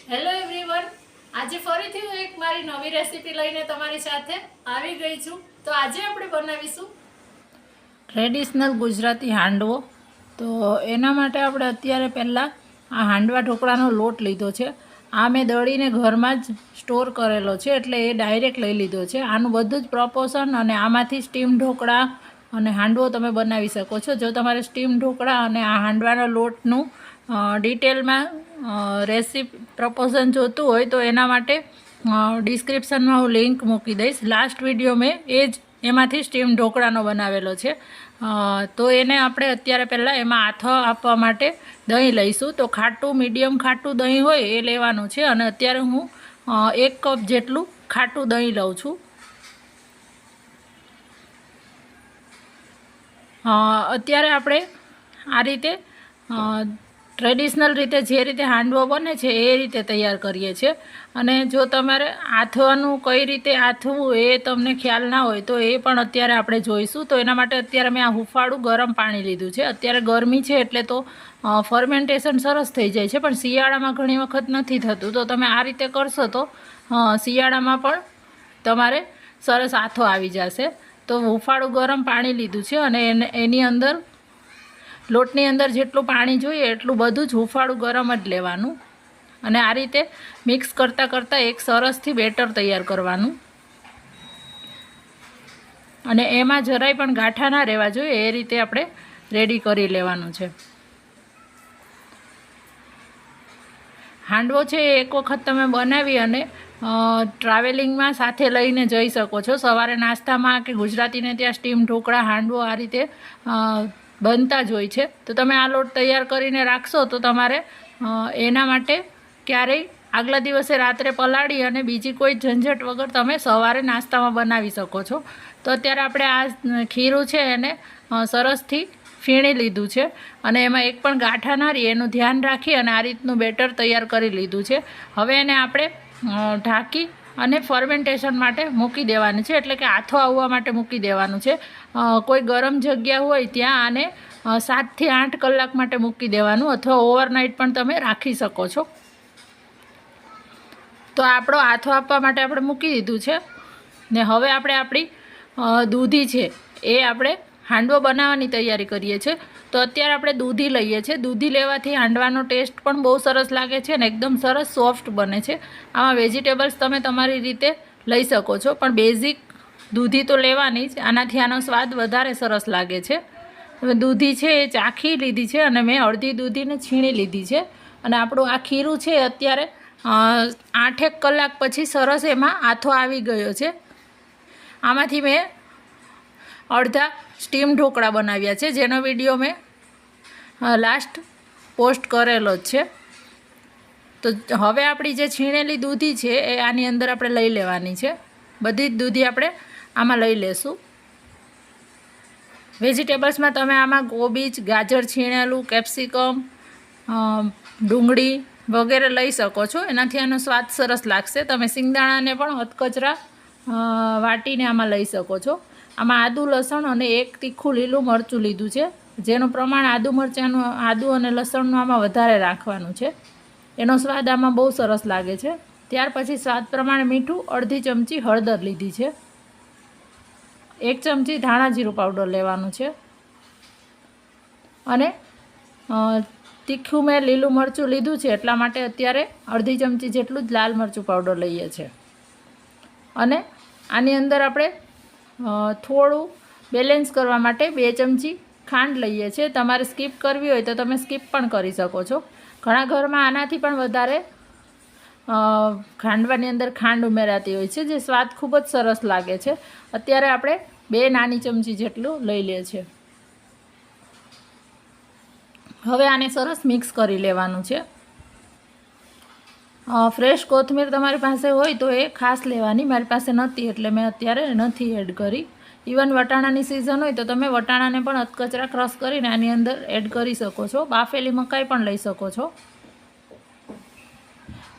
Hello everyone, આજે ફરીથી હું એક મારી નવી રેસીપી લઈને તમારી સાથે આવી ગઈ છું. તો આજે આપણે બનાવીશું ટ્રેડિશનલ ગુજરાતી હાંડવો. તો એના માટે આપણે અત્યારે પહેલાં આ હાંડવા ઢોકળાનો લોટ લીધો છે. આ મેં દળીને ઘરમાં જ સ્ટોર કરેલો છે, એટલે એ ડાયરેક્ટ લઈ લીધો છે. આનું બધું જ પ્રોપોર્શન અને આમાંથી સ્ટીમ ઢોકળા અને હાંડવો તમે બનાવી શકો છો. જો તમારે સ્ટીમ ઢોકળા અને આ હાંડવાના લોટનું ડિટેલમાં રેસીપી પ્રપોઝન જોતું હોય તો એના માટે ડિસ્ક્રિપ્શનમાં હું લિંક મૂકી દઈશ. લાસ્ટ વિડીયો મેં એમાંથી સ્ટીમ ઢોકળાનો બનાવેલો છે. તો એને આપણે અત્યારે પહેલાં એમાં આથો આપવા માટે દહીં લઈશું. તો ખાટું મીડિયમ ખાટું દહીં હોય એ લેવાનું છે, અને અત્યારે હું 1 કપ જેટલું ખાટું દહીં લઉં છું. અત્યારે આપણે આ રીતે ટ્રેડિશનલ રીતે જે રીતે હાંડવો બને છે એ રીતે તૈયાર કરીએ છીએ. અને જો તમારે આથવાનું કઈ રીતે આથવું એ તમને ખ્યાલ ના હોય તો એ પણ અત્યારે આપણે જોઈશું. તો એના માટે અત્યારે મેં આ હુંફાળું ગરમ પાણી લીધું છે. અત્યારે ગરમી છે એટલે તો ફર્મેન્ટેશન સરસ થઈ જાય છે, પણ શિયાળામાં ઘણી વખત નથી થતું. તો તમે આ રીતે કરશો તો શિયાળામાં પણ તમારે સરસ આથો આવી જશે. તો હુંફાળું ગરમ પાણી લીધું છે, અને એની અંદર લોટની અંદર જેટલું પાણી જોઈએ એટલું બધું જ હુંફાળું ગરમ જ લેવાનું. અને આ રીતે મિક્સ કરતાં કરતાં એક સરસથી બેટર તૈયાર કરવાનું. અને એમાં જરાય પણ ગાંઠા ના રહેવા જોઈએ એ રીતે આપણે રેડી કરી લેવાનું છે. હાંડવો છે એ એક વખત તમે બનાવી અને ટ્રાવેલિંગમાં સાથે લઈને જઈ શકો છો. સવારે નાસ્તામાં કે ગુજરાતીને ત્યાં સ્ટીમ ઢોકળા હાંડવો આ રીતે બનતા જ હોય છે. તો તમે આ લોટ તૈયાર કરીને રાખશો તો તમારે એના માટે ક્યારેય આગલા દિવસે રાત્રે પલાળી અને બીજી કોઈ ઝંઝટ વગર તમે સવારે નાસ્તામાં બનાવી શકો છો. તો અત્યારે આપણે આ ખીરું છે એને સરસથી ફીણી લીધું છે, અને એમાં એક પણ ગાંઠા ના રહે એનું ધ્યાન રાખી અને આ રીતનું બેટર તૈયાર કરી લીધું છે. હવે એને આપણે ઢાંકી અને ફર્મેન્ટેશન માટે મૂકી દેવાનું છે, એટલે કે આથો આવવા માટે મૂકી દેવાનું છે. કોઈ ગરમ જગ્યા હોય ત્યાં આને 7 થી 8 કલાક માટે મૂકી દેવાનું, અથવા ઓવરનાઇટ પણ તમે રાખી શકો છો. તો આપણો આથો આપવા માટે આપણે મૂકી દીધું છે ને હવે આપણે આપણી દૂધી છે એ આપણે હાંડવો બનાવવાની તૈયારી કરીએ છીએ. તો અત્યારે આપણે દૂધી લઈએ છીએ. દૂધી લેવાથી હાંડવાનો ટેસ્ટ પણ બહુ સરસ લાગે છે અને એકદમ સરસ સોફ્ટ બને છે. આમાં વેજીટેબલ્સ તમે તમારી રીતે લઈ શકો છો, પણ બેઝિક દૂધી તો લેવાની જ. આનાથી આનો સ્વાદ વધારે સરસ લાગે છે. હવે દૂધી છે એ ચાખી લીધી છે, અને મેં અડધી દૂધીને છીણી લીધી છે. અને આપણું આ ખીરું છે અત્યારે 8 કલાક પછી સરસ એમાં આથો આવી ગયો છે. આમાંથી મેં અડધા સ્ટીમ ઢોકળા બનાવ્યા છે, જેનો વિડીયો મેં લાસ્ટ પોસ્ટ કરેલો જ છે. તો હવે આપણી જે છીણેલી દૂધી છે એ આની અંદર આપણે લઈ લેવાની છે. બધી જ દૂધી આપણે આમાં લઈ લેશું. વેજીટેબલ્સમાં તમે આમાં કોબીજ, ગાજર છીણેલું, કેપ્સિકમ, ડુંગળી વગેરે લઈ શકો છો. એનાથી આનો સ્વાદ સરસ લાગશે. તમે સિંગદાણાને પણ હથકચરા વાટીને આમાં લઈ શકો છો. આમાં આદું, લસણ અને 1 તીખું લીલું મરચું લીધું છે, જેનું પ્રમાણ આદું અને લસણનું આમાં વધારે રાખવાનું છે. એનો સ્વાદ આમાં બહુ સરસ લાગે છે. ત્યાર પછી સ્વાદ પ્રમાણે મીઠું, અડધી ચમચી હળદર લીધી છે, 1 ચમચી ધાણા જીરું પાવડર લેવાનું છે, અને તીખું મેં લીલું મરચું લીધું છે એટલા માટે અત્યારે અડધી ચમચી જેટલું જ લાલ મરચું પાવડર લઈએ છીએ. અને આની અંદર આપણે થોડું બેલેન્સ કરવા માટે 2 ચમચી ખાંડ લઈએ છીએ. તમારે સ્કીપ કરવી હોય તો તમે સ્કીપ પણ કરી શકો છો. ઘણા ઘરમાં આનાથી પણ વધારે હાંડવાની અંદર ખાંડ ઉમેરાતી હોય છે, જે સ્વાદ ખૂબ જ સરસ લાગે છે. અત્યારે આપણે 2 નાની ચમચી જેટલું લઈ લઈએ છીએ. હવે આને સરસ મિક્સ કરી લેવાનું છે. ફ્રેશ કોથમીર તમારી પાસે હોય તો એ ખાસ લેવાની. મારી પાસે નહોતી એટલે મેં અત્યારે નથી એડ કરી. ઇવન વટાણાની સિઝન હોય તો તમે વટાણાને પણ અધકચરા ક્રશ કરીને આની અંદર એડ કરી શકો છો. બાફેલી મકાઈ પણ લઈ શકો છો.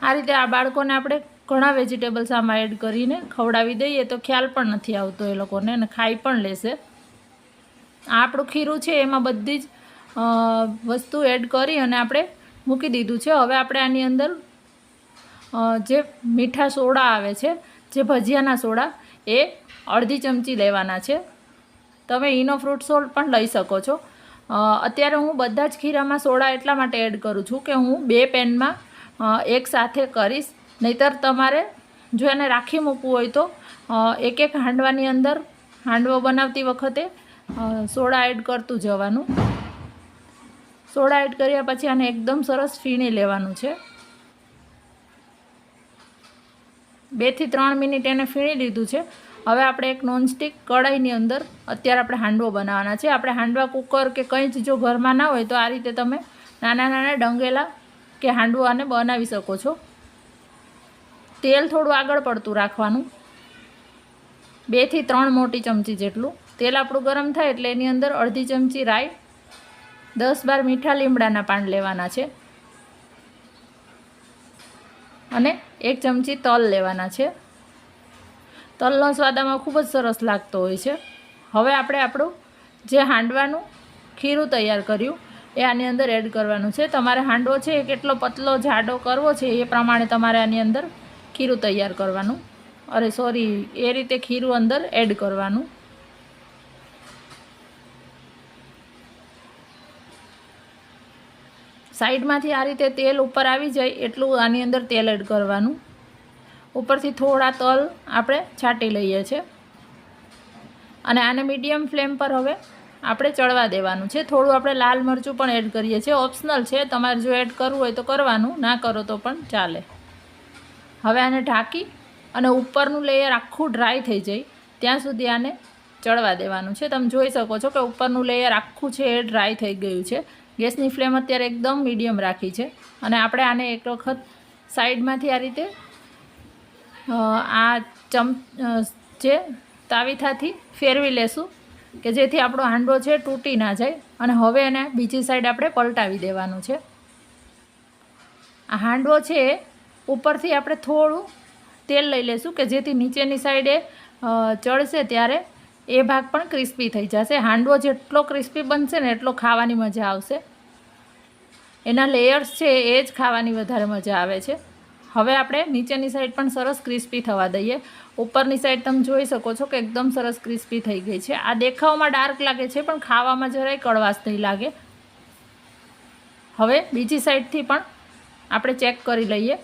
આ રીતે આ બાળકોને આપણે ઘણા વેજીટેબલ્સ આમાં એડ કરીને ખવડાવી દઈએ તો ખ્યાલ પણ નથી આવતો એ લોકોને, અને ખાઈ પણ લેશે. આ આપણું ખીરું છે એમાં બધી જ વસ્તુ એડ કરી અને આપણે મૂકી દીધું છે. હવે આપણે આની અંદર જે મીઠા સોડા આવે છે, જે ભજીયાના સોડા, એ અડધી ચમચી લેવાના છે. તમે ઈનો ફ્રૂટ સોલ્ટ પણ લઈ શકો છો. અત્યારે હું બધા જ ખીરામાં સોડા એટલા માટે એડ કરું છું કે હું 2 પેનમાં એક સાથે કરીશ. નહીંતર તમારે જો એને રાખી મૂકવું હોય તો એક એક હાંડવાની અંદર હાંડવો બનાવતી વખતે સોડા એડ કરતું જવાનું. સોડા એડ કર્યા પછી આને એકદમ સરસ ફીણી લેવાનું છે. 2 થી 3 મિનિટ એને ફીણી લીધું છે. હવે આપણે એક નોનસ્ટિક કઢાઈની અંદર અત્યારે આપણે હાંડવો બનાવવાના છે. આપણે હાંડવા કુકર કે કંઈ જ જો ઘરમાં ના હોય તો આ રીતે તમે નાના નાના ડંગેલા કે હાંડવો આને બનાવી શકો છો. તેલ થોડું આગળ પડતું રાખવાનું, 2 થી 3 મોટી ચમચી જેટલું. તેલ આપણું ગરમ થાય એટલે એની અંદર અડધી ચમચી રાઈ, 10-12 મીઠા લીમડાના પાન લેવાના છે અને 1 ચમચી તલ લેવાના છે. તલનો સ્વાદ આમાં ખૂબ જ સરસ લાગતો હોય છે. હવે આપણે આપણું જે હાંડવાનું ખીરું તૈયાર કર્યું એ આની અંદર એડ કરવાનું છે. તમારે હાંડવો છે એ કેટલો પતલો જાડો કરવો છે એ પ્રમાણે તમારે આની અંદર ખીરું તૈયાર કરવાનું, એ રીતે ખીરું અંદર એડ કરવાનું. સાઈડમાંથી આ રીતે તેલ ઉપર આવી જાય એટલું આની અંદર તેલ એડ કરવાનું. ઉપરથી થોડા તલ આપણે છાંટી લઈએ છીએ અને આને મીડિયમ ફ્લેમ પર હવે આપણે ચડવા દેવાનું છે. થોડું આપણે લાલ મરચું પણ એડ કરીએ છીએ, ઓપ્શનલ છે, તમારે જો એડ કરવું હોય તો કરવાનું, ના કરો તો પણ ચાલે. હવે આને ઢાંકી અને ઉપરનું લેયર આખું ડ્રાય થઈ જાય ત્યાં સુધી આને ચડવા દેવાનું છે. તમે જોઈ શકો છો કે ઉપરનું લેયર આખું છે એ ડ્રાય થઈ ગયું છે. ગેસની ફ્લેમ અત્યારે એકદમ મીડિયમ રાખી છે અને આપણે આને એક વખત સાઈડમાંથી આ રીતે જે તાવીથાથી ફેરવી લેશું કે જેથી આપણો હાંડવો છે તૂટી ના જાય. અને હવે એને બીજી સાઈડ આપણે પલટાવી દેવાનું છે. આ હાંડવો છે ઉપરથી આપણે થોડું તેલ લઈ લેશું કે જેથી નીચેની સાઈડે ચડશે ત્યારે એ ભાગ પણ ક્રિસ્પી થઈ જશે. હાંડવો જેટલો ક્રિસ્પી બનશે ને એટલો ખાવાની મજા આવશે. એના લેયર્સ છે એ જ ખાવાની વધારે મજા આવે છે. હવે આપણે નીચેની સાઈડ પણ સરસ ક્રિસ્પી થવા દઈએ. ઉપરની સાઈડ તમે જોઈ શકો છો કે એકદમ સરસ ક્રિસ્પી થઈ ગઈ છે. આ દેખાવમાં ડાર્ક લાગે છે પણ ખાવામાં જરાય કડવાશ નહીં લાગે. હવે બીજી સાઈડથી પણ આપણે ચેક કરી લઈએ.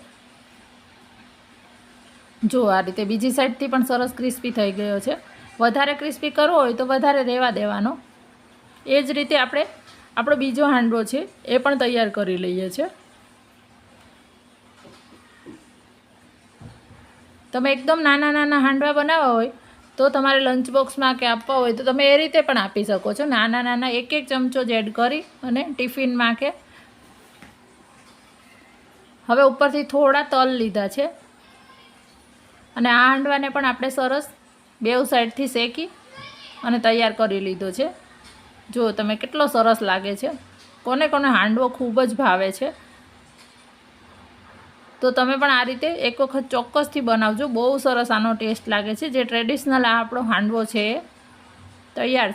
જો આ રીતે બીજી સાઈડથી પણ સરસ ક્રિસ્પી થઈ ગયો છે. વધારે ક્રિસ્પી કરવો હોય તો વધારે રહેવા દેવાનો. એ જ રીતે આપણે આપણો બીજો હાંડવો છે એ પણ તૈયાર કરી લઈએ છીએ. તમે એકદમ નાના નાના હાંડવા બનાવવા હોય તો તમારે લંચ બોક્સમાં કે આપવા હોય તો તમે એ રીતે પણ આપી શકો છો. નાના નાના 1-1 ચમચો જ એડ કરી અને ટિફિનમાં કે. હવે ઉપરથી થોડા તલ લીધા છે અને આ હાંડવાને પણ આપણે સરસ બેઉ સાઈડથી શેકી અને તૈયાર કરી લીધો છે. જો તમે કેટલો સરસ લાગે છે. કોને કોને હાંડવો ખૂબ જ ભાવે છે તો તમે પણ આ રીતે એક વખત ચોક્કસથી બનાવજો. બહુ સરસ આનો ટેસ્ટ લાગે છે. જે ટ્રેડિશનલ આ આપણો હાંડવો છે એ તૈયાર